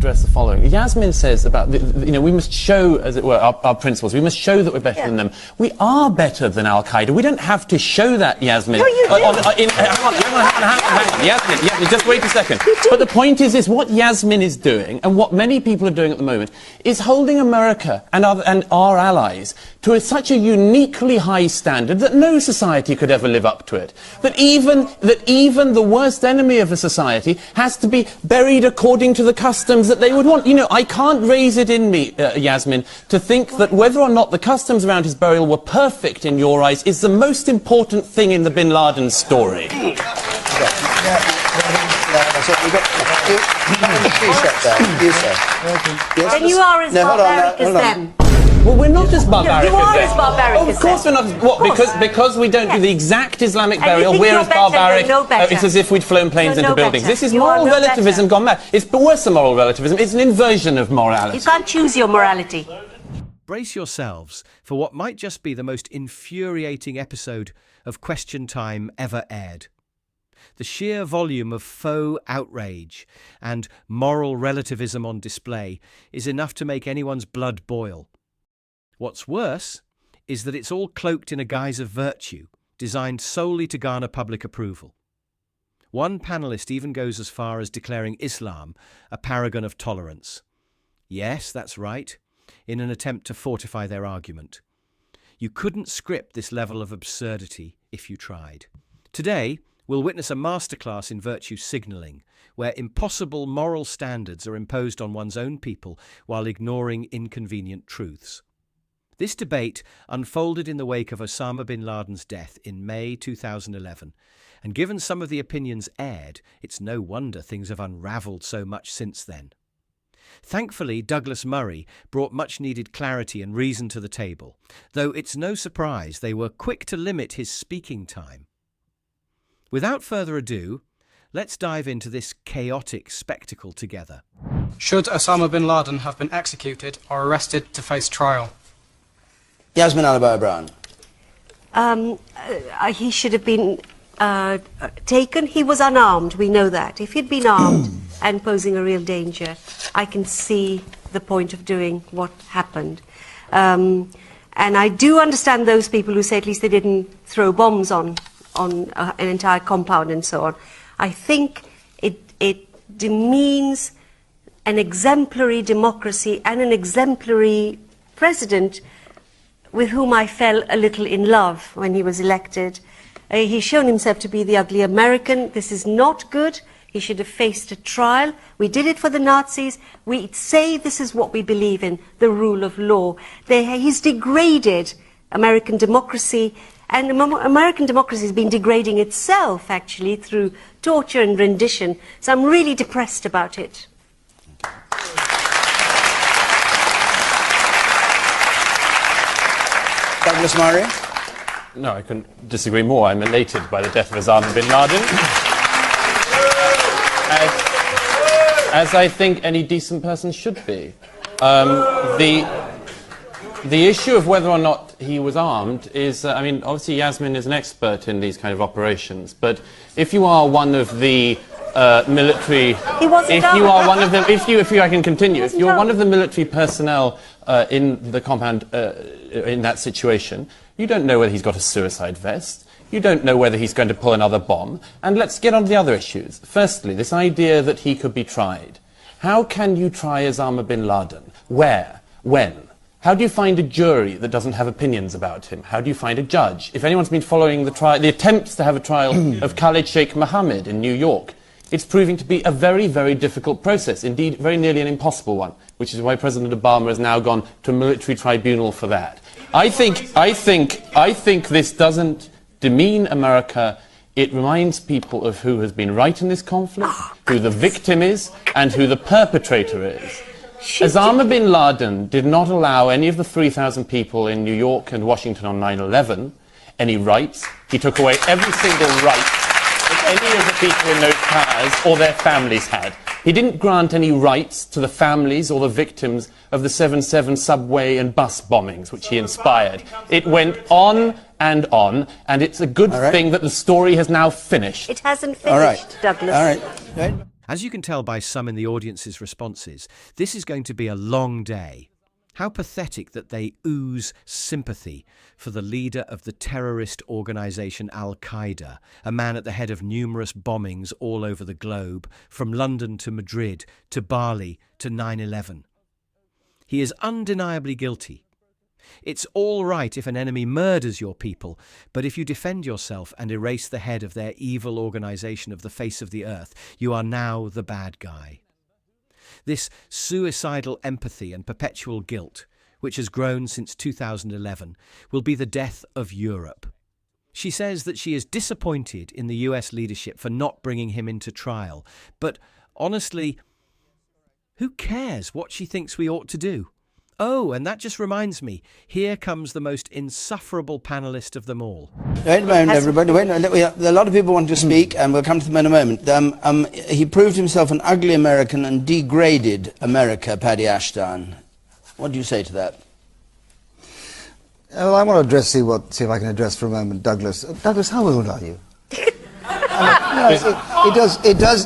address the following. Yasmin says about, we must show, as it were, our principles. We must show that we're better than them. We are better than Al-Qaeda. We don't have to show that, Yasmin. No, you do. Hang on. Yasmin, just wait a second. But the point is what Yasmin is doing, and what many people are doing at the moment, is holding America and our allies to such a uniquely high standard that no society could ever live up to it. That even the worst enemy of a society has to be buried according to the customs that they would want. I can't raise it in me, Yasmin, to think that whether or not the customs around his burial were perfect in your eyes is the most important thing in the Bin Laden story. Then you are as barbaric as them. Well, we're not as barbaric you are as as barbaric of course as we're not. What? Because we don't do the exact Islamic burial. you think We're you're as barbaric. better. It's as if we'd flown planes into buildings. Better. This is You moral are no relativism better. gone mad. It's worse than moral relativism. It's an inversion of morality. You can't choose your morality. Brace yourselves for what might just be the most infuriating episode of Question Time ever aired. The sheer volume of faux outrage and moral relativism on display is enough to make anyone's blood boil. What's worse is that it's all cloaked in a guise of virtue, designed solely to garner public approval. One panellist even goes as far as declaring Islam a paragon of tolerance. Yes, that's right, in an attempt to fortify their argument. You couldn't script this level of absurdity if you tried. Today, we'll witness a masterclass in virtue signalling, where impossible moral standards are imposed on one's own people while ignoring inconvenient truths. This debate unfolded in the wake of Osama Bin Laden's death in May 2011, and given some of the opinions aired, it's no wonder things have unravelled so much since then. Thankfully, Douglas Murray brought much-needed clarity and reason to the table, though it's no surprise they were quick to limit his speaking time. Without further ado, let's dive into this chaotic spectacle together. Should Osama Bin Laden have been executed or arrested to face trial? Yasmin Al-Brown. He should have been taken. He was unarmed, we know that. If he'd been armed and posing a real danger, I can see the point of doing what happened. And I do understand those people who say at least they didn't throw bombs on an entire compound and so on. I think it demeans an exemplary democracy and an exemplary president with whom I fell a little in love when he was elected. He's shown himself to be the ugly American. This is not good. He should have faced a trial. We did it for the Nazis. We say this is what we believe in, the rule of law. He's degraded American democracy, and American democracy has been degrading itself, actually, through torture and rendition. So I'm really depressed about it. Douglas Murray? No, I couldn't disagree more. I'm elated by the death of Osama Bin Laden. As I think any decent person should be. The issue of whether or not he was armed is, obviously Yasmin is an expert in these kind of operations, but if you are one of the military... He wasn't if you armed. are one of the... If I can continue. If you're armed. one of the military personnel in the compound in that situation, you don't know whether he's got a suicide vest. You don't know whether he's going to pull another bomb. And let's get on to the other issues. Firstly, this idea that he could be tried. How can you try Osama Bin Laden? Where? When? How do you find a jury that doesn't have opinions about him? How do you find a judge? If anyone's been following the attempts to have a trial of Khalid Sheikh Mohammed in New York, it's proving to be a very, very difficult process, indeed very nearly an impossible one, which is why President Obama has now gone to a military tribunal for that. I think this doesn't demean America. It reminds people of who has been right in this conflict, who the victim is, and who the perpetrator is. Osama Bin Laden did not allow any of the 3,000 people in New York and Washington on 9/11 any rights. He took away every single right that any of the people in those cars or their families had. He didn't grant any rights to the families or the victims of the 7/7 subway and bus bombings, which he inspired. It went on, and it's a good thing that the story has now finished. It hasn't finished, Douglas. All right. As you can tell by some in the audience's responses, this is going to be a long day. How pathetic that they ooze sympathy for the leader of the terrorist organisation Al-Qaeda, a man at the head of numerous bombings all over the globe, from London to Madrid, to Bali, to 9/11. He is undeniably guilty. It's all right if an enemy murders your people, but if you defend yourself and erase the head of their evil organisation of the face of the earth, you are now the bad guy. This suicidal empathy and perpetual guilt, which has grown since 2011, will be the death of Europe. She says that she is disappointed in the US leadership for not bringing him into trial, but honestly, who cares what she thinks we ought to do? Oh, and that just reminds me, here comes the most insufferable panellist of them all. Wait a moment, everybody. Wait, a lot of people want to speak, and we'll come to them in a moment. He proved himself an ugly American and degraded America, Paddy Ashton. What do you say to that? Well, I want to see if I can address for a moment Douglas. Douglas, how old are you?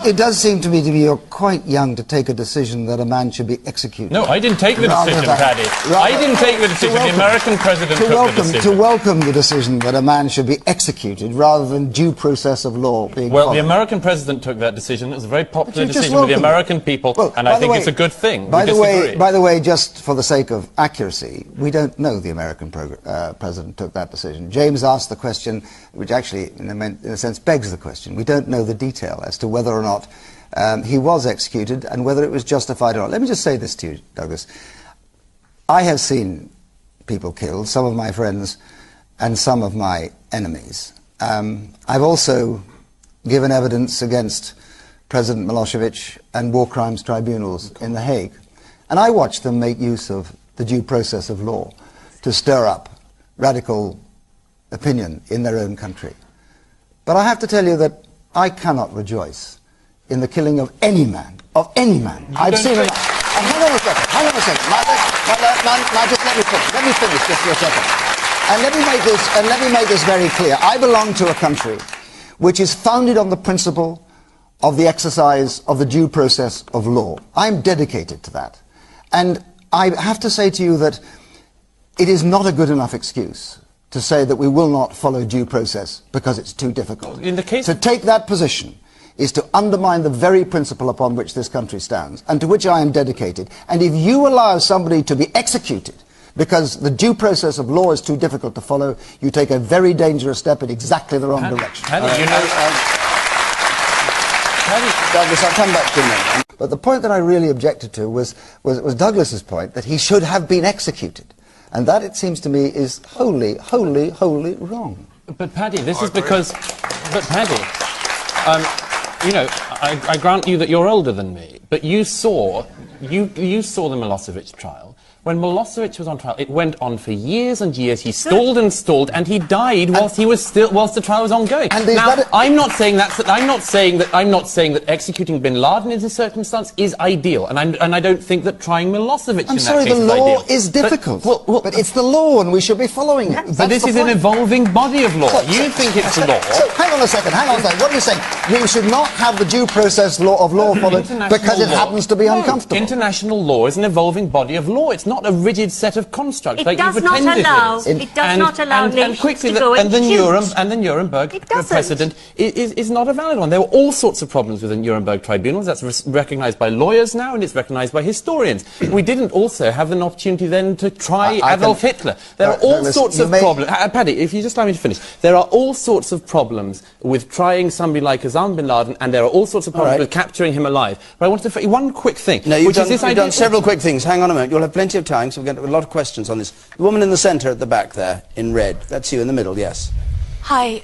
It does seem to me to be you're quite young to take a decision that a man should be executed. No, I didn't take the decision, Paddy. I didn't take the decision. The American president took the decision. To welcome the decision that a man should be executed rather than due process of law being followed. The American president took that decision. It was a very popular decision with the American people, and I think it's a good thing. By the way, just for the sake of accuracy, we don't know the American president took that decision. James asked the question, which actually, in a sense, begs the question. We don't know the detail as to whether or not he was executed and whether it was justified or not. Let me just say this to you, Douglas. I have seen people killed, some of my friends and some of my enemies. I've also given evidence against President Milosevic and war crimes tribunals in The Hague. And I watched them make use of the due process of law to stir up radical opinion in their own country. But I have to tell you that I cannot rejoice in the killing of any man, I've seen enough. Hang on a second. Now just let me finish just for a second. And let me make this very clear. I belong to a country which is founded on the principle of the exercise of the due process of law. I'm dedicated to that. And I have to say to you that it is not a good enough excuse to say that we will not follow due process because it's too difficult. To take that position is to undermine the very principle upon which this country stands, and to which I am dedicated. And if you allow somebody to be executed because the due process of law is too difficult to follow, you take a very dangerous step in exactly the wrong direction. Douglas, I'll come back to you. But the point that I really objected to was Douglas's point that he should have been executed. And that, it seems to me, is wholly wrong. But Paddy, this is because... But Paddy, you know, I grant you that you're older than me, but you saw the Milosevic trial. When Milosevic was on trial, it went on for years and years. He stalled and stalled, and he died whilst the trial was ongoing. Now, I'm not saying that executing Bin Laden in this circumstance is ideal, and I don't think that trying Milosevic in that case is ideal. I'm sorry, the law is difficult, but it's the law, and we should be following it. But this is an evolving body of law. You think it's law. So hang on a second. What are you saying? We should not have the due process of law followed because it happens to be uncomfortable. International law is an evolving body of law. It's not a rigid set of constructs like you pretended it does not allow nations to go and the Nuremberg precedent is not a valid one. There were all sorts of problems with the Nuremberg tribunals. That's recognised by lawyers now, and it's recognised by historians. We didn't also have an opportunity then to try Adolf Hitler. There are all sorts of problems. Paddy, if you just allow me to finish. There are all sorts of problems with trying somebody like Osama Bin Laden, and there are all sorts of problems with capturing him alive. But I wanted to say one quick thing. No, you've done several quick things. Hang on a moment. You'll have plenty of time, so we'll get a lot of questions on this. The woman in the centre at the back there, in red. That's you in the middle, yes. Hi.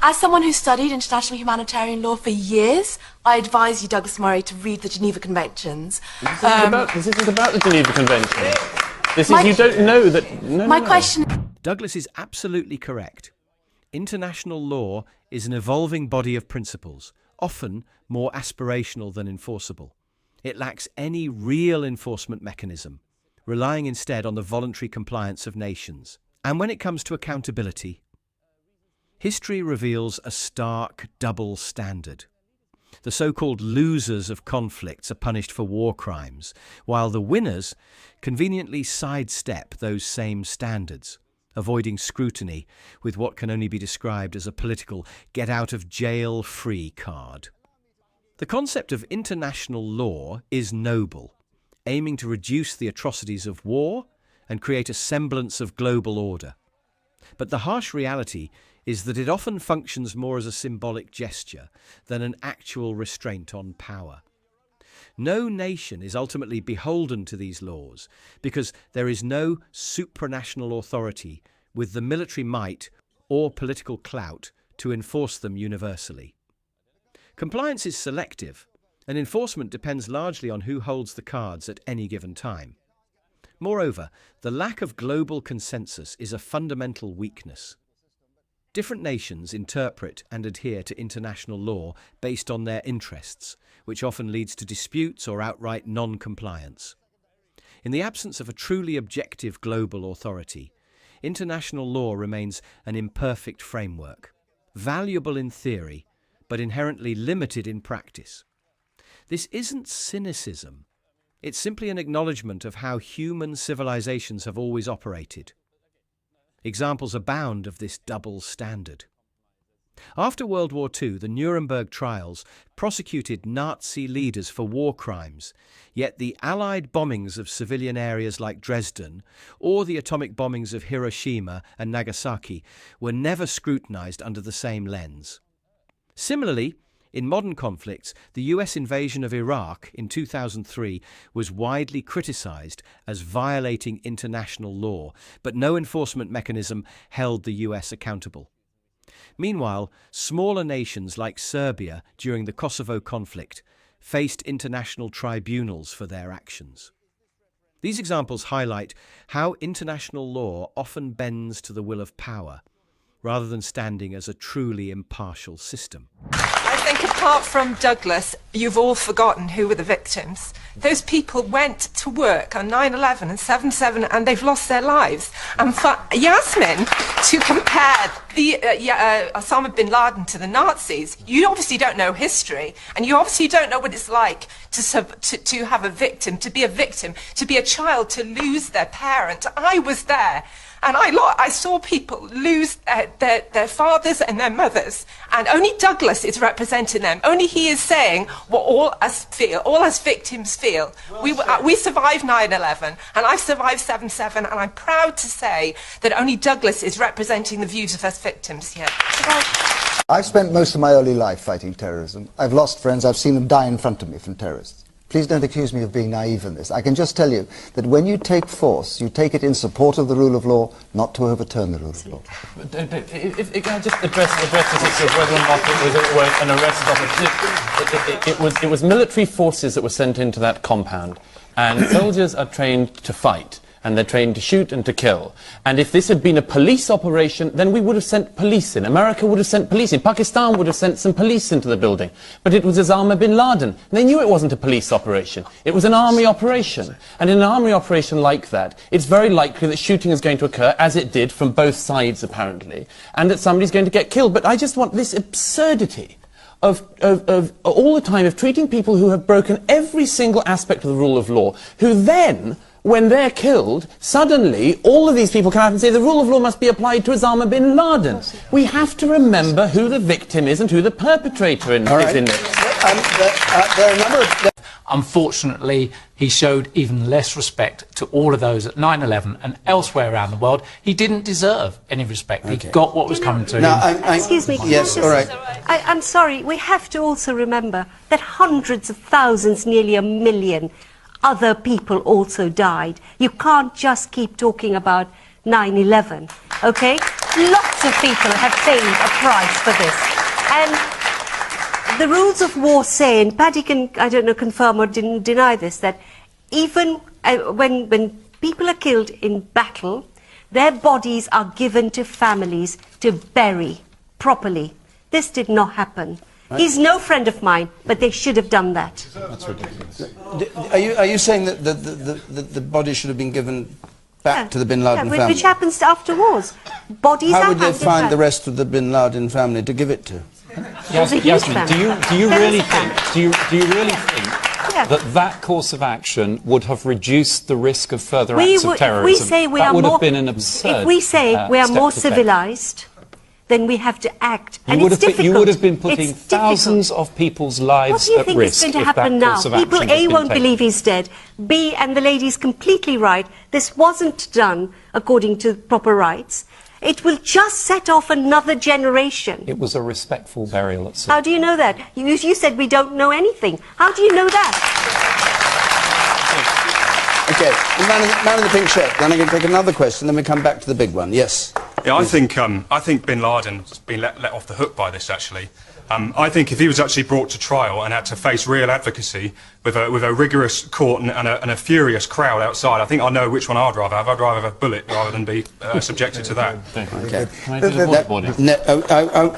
As someone who studied international humanitarian law for years, I advise you, Douglas Murray, to read the Geneva Conventions. This isn't about the Geneva Convention. You don't know that... My question... Douglas is absolutely correct. International law is an evolving body of principles, often more aspirational than enforceable. It lacks any real enforcement mechanism, relying instead on the voluntary compliance of nations. And when it comes to accountability, history reveals a stark double standard. The so-called losers of conflicts are punished for war crimes, while the winners conveniently sidestep those same standards, avoiding scrutiny with what can only be described as a political get-out-of-jail-free card. The concept of international law is noble, aiming to reduce the atrocities of war and create a semblance of global order. But the harsh reality is that it often functions more as a symbolic gesture than an actual restraint on power. No nation is ultimately beholden to these laws because there is no supranational authority with the military might or political clout to enforce them universally. Compliance is selective, and enforcement depends largely on who holds the cards at any given time. Moreover, the lack of global consensus is a fundamental weakness. Different nations interpret and adhere to international law based on their interests, which often leads to disputes or outright non-compliance. In the absence of a truly objective global authority, international law remains an imperfect framework, valuable in theory, but inherently limited in practice. This isn't cynicism. It's simply an acknowledgement of how human civilizations have always operated. Examples abound of this double standard. After World War II, the Nuremberg trials prosecuted Nazi leaders for war crimes, yet the Allied bombings of civilian areas like Dresden or the atomic bombings of Hiroshima and Nagasaki were never scrutinized under the same lens. Similarly, in modern conflicts, the US invasion of Iraq in 2003 was widely criticized as violating international law, but no enforcement mechanism held the US accountable. Meanwhile, smaller nations like Serbia during the Kosovo conflict faced international tribunals for their actions. These examples highlight how international law often bends to the will of power, rather than standing as a truly impartial system. I think apart from Douglas, you've all forgotten who were the victims. Those people went to work on 9/11 and 7/7 and they've lost their lives. And for Yasmin to compare the Osama Bin Laden to the Nazis, you obviously don't know history, and you obviously don't know what it's like to have a victim, to be a child, to lose their parent. I was there. And I saw people lose their fathers and their mothers, and only Douglas is representing them. Only he is saying what all us feel, all us victims feel. We survived 9/11, and I've survived 7/7, and I'm proud to say that only Douglas is representing the views of us victims here. I've spent most of my early life fighting terrorism. I've lost friends. I've seen them die in front of me from terrorists. Please don't accuse me of being naive in this. I can just tell you that when you take force, you take it in support of the rule of law, not to overturn the rule of law. If can I just address the issue of whether or not it was an arrest of it was military forces that were sent into that compound, and soldiers are trained to fight. And they're trained to shoot and to kill. And if this had been a police operation, then we would have sent police in. America would have sent police in. Pakistan would have sent some police into the building. But it was Osama Bin Laden. They knew it wasn't a police operation. It was an army operation. And in an army operation like that, it's very likely that shooting is going to occur, as it did from both sides apparently, and that somebody's going to get killed. But I just want this absurdity of all the time of treating people who have broken every single aspect of the rule of law, who then, when they're killed, suddenly all of these people come out and say the rule of law must be applied to Osama bin Laden. We have to remember who the victim is and who the perpetrator is in this. There are a number of... Unfortunately, he showed even less respect to all of those at 9/11 and elsewhere around the world. He didn't deserve any respect. Okay. He got what was coming to him. Excuse me. Yes, all right. I'm sorry. We have to also remember that hundreds of thousands, nearly 1 million, other people also died. You can't just keep talking about 9/11, okay? Lots of people have paid a price for this. And the rules of war say, and Paddy can, I don't know, confirm or deny this, that even when people are killed in battle, their bodies are given to families to bury properly. This did not happen. He's no friend of mine, but they should have done that. That's ridiculous. Are you saying that the body should have been given back to the Bin Laden family? Which happens after wars. Bodies How are would they handed find back. the rest of the Bin Laden family to give it to? Yasmin, do you really think that course of action would have reduced the risk of further acts of terrorism? If we say we that would are have been an absurd If we say we are step more to take. civilized, then we have to act. And You it's difficult. would have been putting It's thousands of people's lives What do you at think risk is going to if happen that now? course of People, action had A, been won't taken. believe he's dead. B, and the lady's completely right, this wasn't done according to proper rites. It will just set off another generation. It was a respectful burial at sea. How do you know that? You said we don't know anything. How do you know that? Okay, the man in the pink shirt. Then I'm going to take another question, then we come back to the big one. Yes. Yeah, I think Bin Laden's been let off the hook by this, actually. I think if he was actually brought to trial and had to face real advocacy with a rigorous court and a furious crowd outside, I think I know which one I'd rather have. I'd rather have a bullet rather than be subjected to that. Okay. Can I do the waterboarding?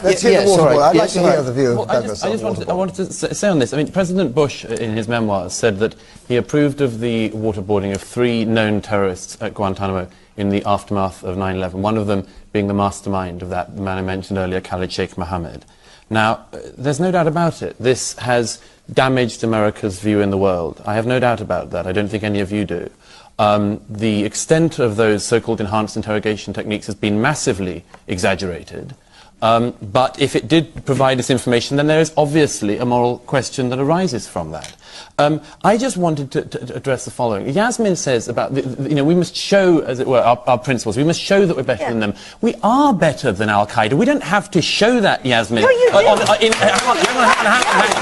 Let's hear the waterboard. I'd like to hear the view of Douglas. I wanted to say on this, I mean, President Bush, in his memoirs, said that he approved of the waterboarding of 3 known terrorists at Guantanamo in the aftermath of 9/11, one of them being the mastermind of that, the man I mentioned earlier, Khalid Sheikh Mohammed. Now, there's no doubt about it. This has damaged America's view in the world. I have no doubt about that. I don't think any of you do. The extent of those so-called enhanced interrogation techniques has been massively exaggerated. But if it did provide us information, then there is obviously a moral question that arises from that. I just wanted to address the following. Yasmin says about, we must show, as it were, our principles. We must show that we're better than them. We are better than Al-Qaeda. We don't have to show that, Yasmin. No, you do. Hang on,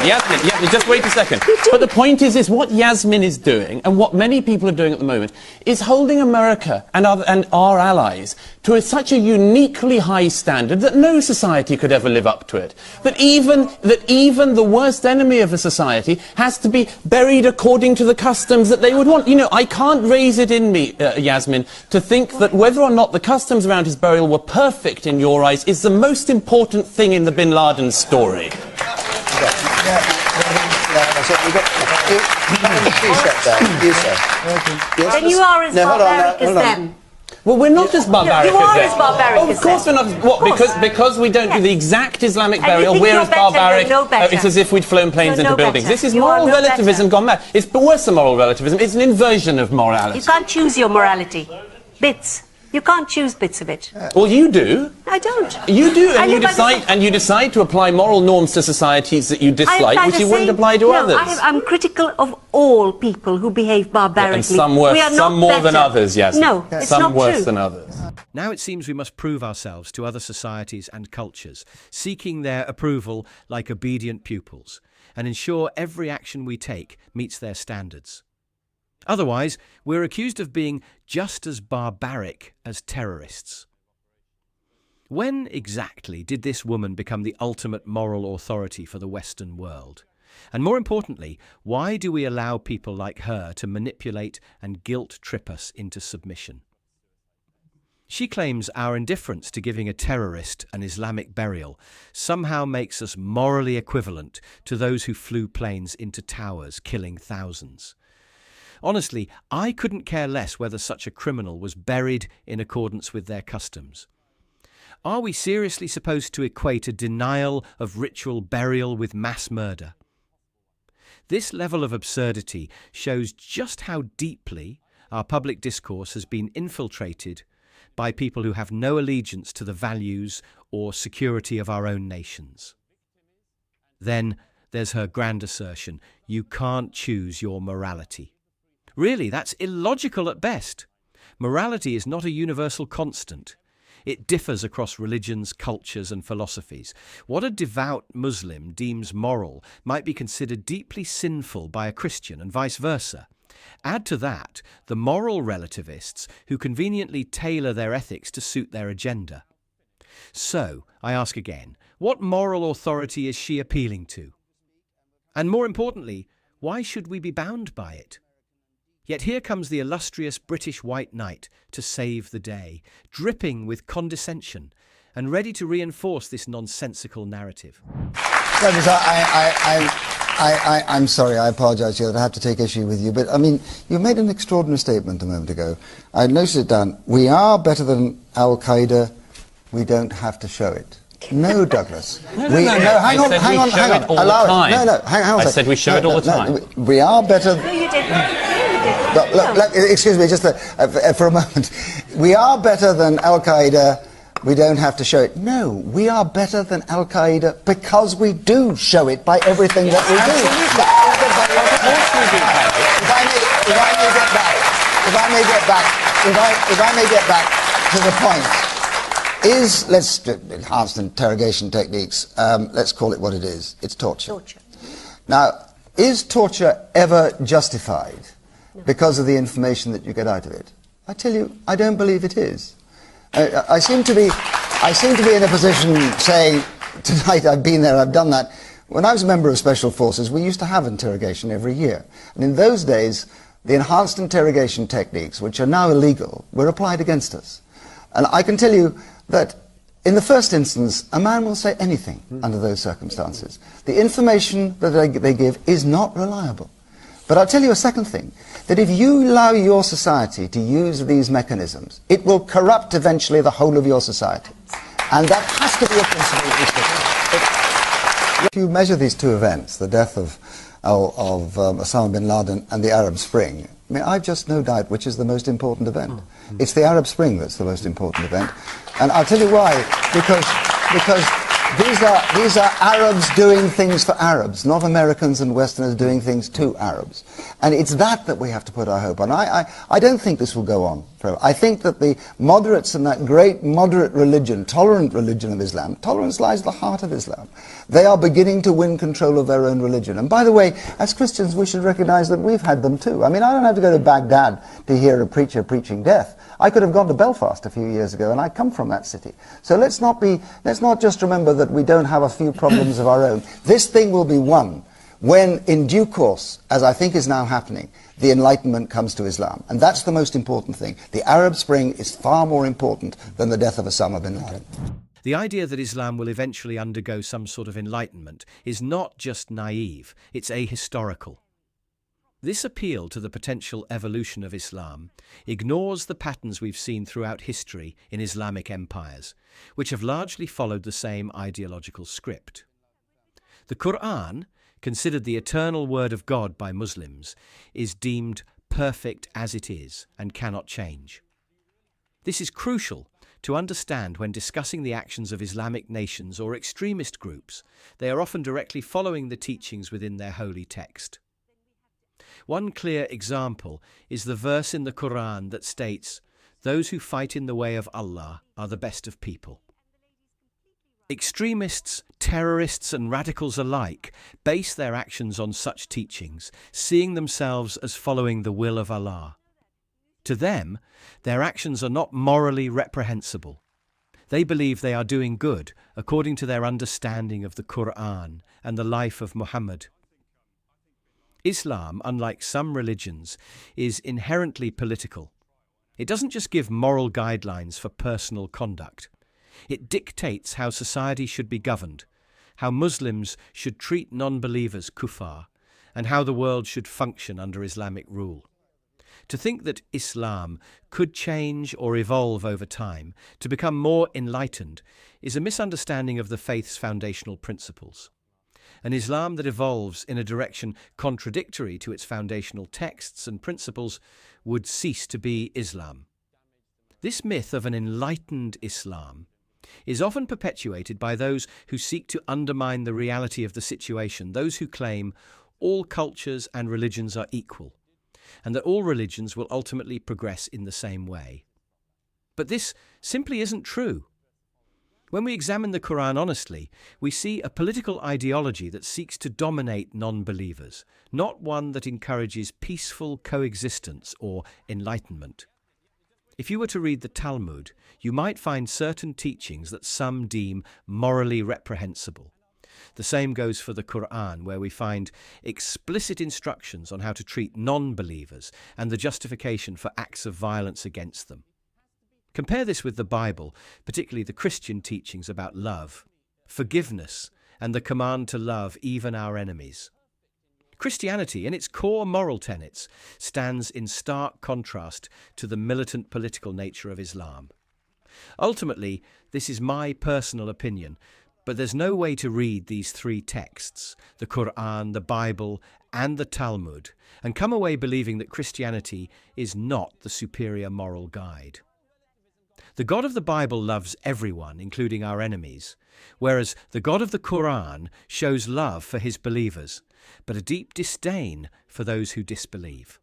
Yasmin, just wait a second. But the point is this, what Yasmin is doing, and what many people are doing at the moment, is holding America and our allies to such a uniquely high standard that no society could ever live up to it. That even the worst enemy of a society has to be buried according to the customs that they would want. I can't raise it in me, Yasmin, to think that whether or not the customs around his burial were perfect in your eyes is the most important thing in the Bin Laden story. Then you are as barbaric as them. Well, we're not as barbaric you are as them. as barbaric Of as course them. we're not. What? Because we don't do the exact Islamic And you burial, think we're you're as better, barbaric. you're no better. It's as if we'd flown planes You're into no buildings. better. This is You are moral no relativism better. gone mad. It's worse than moral relativism. It's an inversion of You morality. can't choose your morality. Bits. You can't choose bits of it. Well, you do. I don't. You do, I and live you decide to apply moral norms to societies that you dislike, which you wouldn't apply to others. I'm critical of all people who behave barbarically. And some worse, We are not some more than better. others, yes. No, it's some not worse true. than others. Now it seems we must prove ourselves to other societies and cultures, seeking their approval like obedient pupils, and ensure every action we take meets their standards. Otherwise, we're accused of being just as barbaric as terrorists. When exactly did this woman become the ultimate moral authority for the Western world? And more importantly, why do we allow people like her to manipulate and guilt-trip us into submission? She claims our indifference to giving a terrorist an Islamic burial somehow makes us morally equivalent to those who flew planes into towers, killing thousands. Honestly, I couldn't care less whether such a criminal was buried in accordance with their customs. Are we seriously supposed to equate a denial of ritual burial with mass murder? This level of absurdity shows just how deeply our public discourse has been infiltrated by people who have no allegiance to the values or security of our own nations. Then there's her grand assertion, you can't choose your morality. Really, that's illogical at best. Morality is not a universal constant. It differs across religions, cultures, and philosophies. What a devout Muslim deems moral might be considered deeply sinful by a Christian, and vice versa. Add to that the moral relativists who conveniently tailor their ethics to suit their agenda. So, I ask again, what moral authority is she appealing to? And more importantly, why should we be bound by it? Yet here comes the illustrious British white knight to save the day, dripping with condescension and ready to reinforce this nonsensical narrative. Douglas, I'm sorry, I apologise to you that I have to take issue with you, but I mean, you made an extraordinary statement a moment ago. I noted it down. We are better than Al-Qaeda, we don't have to show it. No, Douglas. No, hang on. Hang on. Allow it. Hang on. I said we show it all the time. We are better. No, you didn't. Look, excuse me, just for a moment. We are better than Al-Qaeda. We don't have to show it. No, we are better than Al-Qaeda because we do show it by everything that we do. If I may get back to the point, let's enhanced interrogation techniques, let's call it what it is. It's torture. Torture. Now, is torture ever justified because of the information that you get out of it? I tell you, I don't believe it is. I seem to be in a position saying, tonight I've been there, I've done that. When I was a member of Special Forces, we used to have interrogation every year. And in those days, the enhanced interrogation techniques, which are now illegal, were applied against us. And I can tell you that in the first instance, a man will say anything under those circumstances. The information that they give is not reliable. But I'll tell you a second thing, that if you allow your society to use these mechanisms, it will corrupt eventually the whole of your society. And that has to be a principle that we stick with. If you measure these two events, the death of Osama Bin Laden and the Arab Spring, I mean, I've just no doubt which is the most important event. It's the Arab Spring that's the most important event. And I'll tell you why. Because these are Arabs doing things for Arabs, not Americans and Westerners doing things to Arabs. And it's that we have to put our hope on. I don't think this will go on forever. I think that the moderates in that great moderate religion, tolerant religion of Islam, tolerance lies at the heart of Islam. They are beginning to win control of their own religion. And by the way, as Christians, we should recognize that we've had them too. I mean, I don't have to go to Baghdad to hear a preacher preaching death. I could have gone to Belfast a few years ago, and I come from that city. So let's not just remember that we don't have a few problems of our own. This thing will be won when, in due course, as I think is now happening, the Enlightenment comes to Islam. And that's the most important thing. The Arab Spring is far more important than the death of Osama bin Laden. The idea that Islam will eventually undergo some sort of enlightenment is not just naive, it's ahistorical. This appeal to the potential evolution of Islam ignores the patterns we've seen throughout history in Islamic empires, which have largely followed the same ideological script. The Quran, considered the eternal word of God by Muslims, is deemed perfect as it is and cannot change. This is crucial to understand when discussing the actions of Islamic nations or extremist groups. They are often directly following the teachings within their holy text. One clear example is the verse in the Quran that states, "Those who fight in the way of Allah are the best of people." Extremists, terrorists and radicals alike base their actions on such teachings, seeing themselves as following the will of Allah. To them, their actions are not morally reprehensible. They believe they are doing good according to their understanding of the Quran and the life of Muhammad. Islam, unlike some religions, is inherently political. It doesn't just give moral guidelines for personal conduct. It dictates how society should be governed, how Muslims should treat non-believers kuffar, and how the world should function under Islamic rule. To think that Islam could change or evolve over time to become more enlightened is a misunderstanding of the faith's foundational principles. An Islam that evolves in a direction contradictory to its foundational texts and principles would cease to be Islam. This myth of an enlightened Islam is often perpetuated by those who seek to undermine the reality of the situation, those who claim all cultures and religions are equal, and that all religions will ultimately progress in the same way. But this simply isn't true. When we examine the Quran honestly, we see a political ideology that seeks to dominate non-believers, not one that encourages peaceful coexistence or enlightenment. If you were to read the Talmud, you might find certain teachings that some deem morally reprehensible. The same goes for the Quran, where we find explicit instructions on how to treat non-believers and the justification for acts of violence against them. Compare this with the Bible, particularly the Christian teachings about love, forgiveness, and the command to love even our enemies. Christianity, in its core moral tenets, stands in stark contrast to the militant political nature of Islam. Ultimately, this is my personal opinion, but there's no way to read these three texts, the Quran, the Bible, and the Talmud, and come away believing that Christianity is not the superior moral guide. The God of the Bible loves everyone, including our enemies, whereas the God of the Quran shows love for his believers, but a deep disdain for those who disbelieve.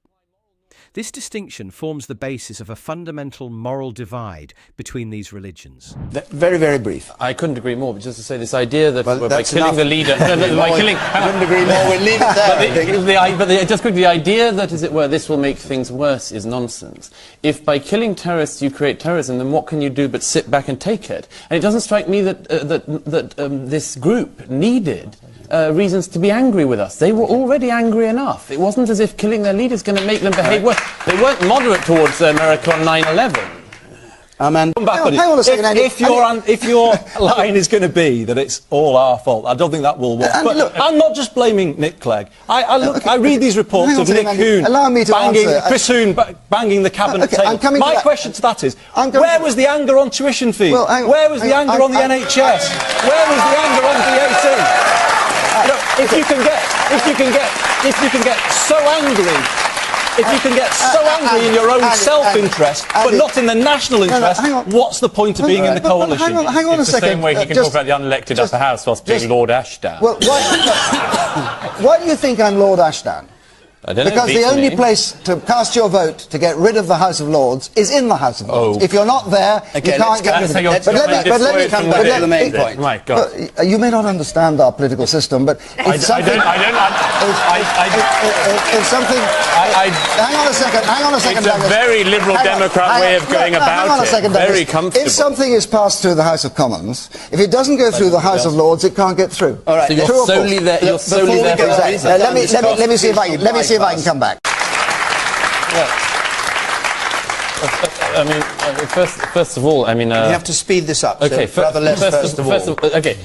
This distinction forms the basis of a fundamental moral divide between these religions. Very, very brief. I couldn't agree more, but just to say this idea that by that's killing enough. the leader... by killing... I couldn't agree more, we'll leave it there. Just quickly, the idea that, as it were, this will make things worse is nonsense. If by killing terrorists you create terrorism, then what can you do but sit back and take it? And it doesn't strike me that, this group needed reasons to be angry with us. They were already angry enough. It wasn't as if killing their leader is going to make them behave worse. They weren't moderate towards America on 9/11. Hang on a second, Andy. If your line is going to be that it's all our fault, I don't think that will work. But look, I'm not just blaming Nick Clegg. I read these reports of Nick Hoon Chris Hoon banging the cabinet table. My question to that is, where was the anger on tuition fees? Where was the anger on the NHS? Where was the anger on VAT? If you can get so angry. If you can get so angry in your own self-interest, but not in the national interest, what's the point of being in the coalition? Hang on a second. It's the same way he can talk about the unelected upper house whilst being Lord Ashdown. Well, why do you think I'm Lord Ashdown? I don't know, because the only place to cast your vote to get rid of the House of Lords is in the House of Lords. If you're not there, you can't get rid of it. But let me come back to the main point. My God. You may not understand our political system, but if something... If something... Hang on a second. It's a very liberal Democrat way of going about it. Hang on a second, very comfortable. If something is passed through the House of Commons, if it doesn't go through the House of Lords, it can't get through. All right. So you're solely there. You're solely there. Let me see if I can come back. Well, I mean, first of all, I mean... you have to speed this up. Okay, so first of all. Okay.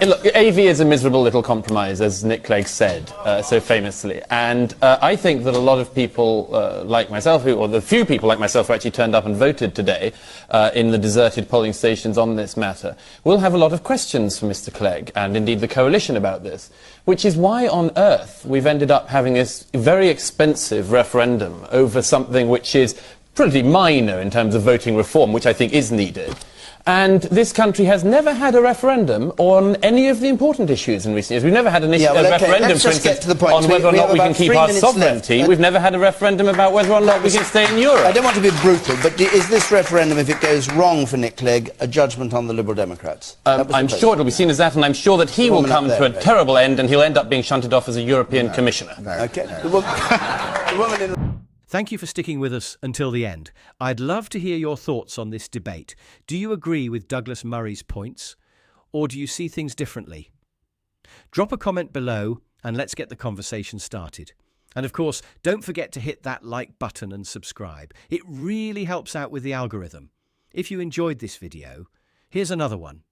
Look, AV is a miserable little compromise, as Nick Clegg said so famously. And I think that a lot of people like myself, or the few people like myself who actually turned up and voted today in the deserted polling stations on this matter, will have a lot of questions for Mr. Clegg, and indeed the coalition about this, which is why on earth we've ended up having this very expensive referendum over something which is pretty minor in terms of voting reform, which I think is needed. And this country has never had a referendum on any of the important issues in recent years. We've never had an referendum, for instance, on whether or not we can keep our sovereignty. We've never had a referendum about whether or not we can stay in Europe. I don't want to be brutal, but is this referendum, if it goes wrong for Nick Clegg, a judgment on the Liberal Democrats? I'm sure it will be seen as that, and I'm sure that he will come to a terrible end, and he'll end up being shunted off as a European commissioner. Okay. Thank you for sticking with us until the end. I'd love to hear your thoughts on this debate. Do you agree with Douglas Murray's points, or do you see things differently? Drop a comment below and let's get the conversation started. And of course, don't forget to hit that like button and subscribe. It really helps out with the algorithm. If you enjoyed this video, here's another one.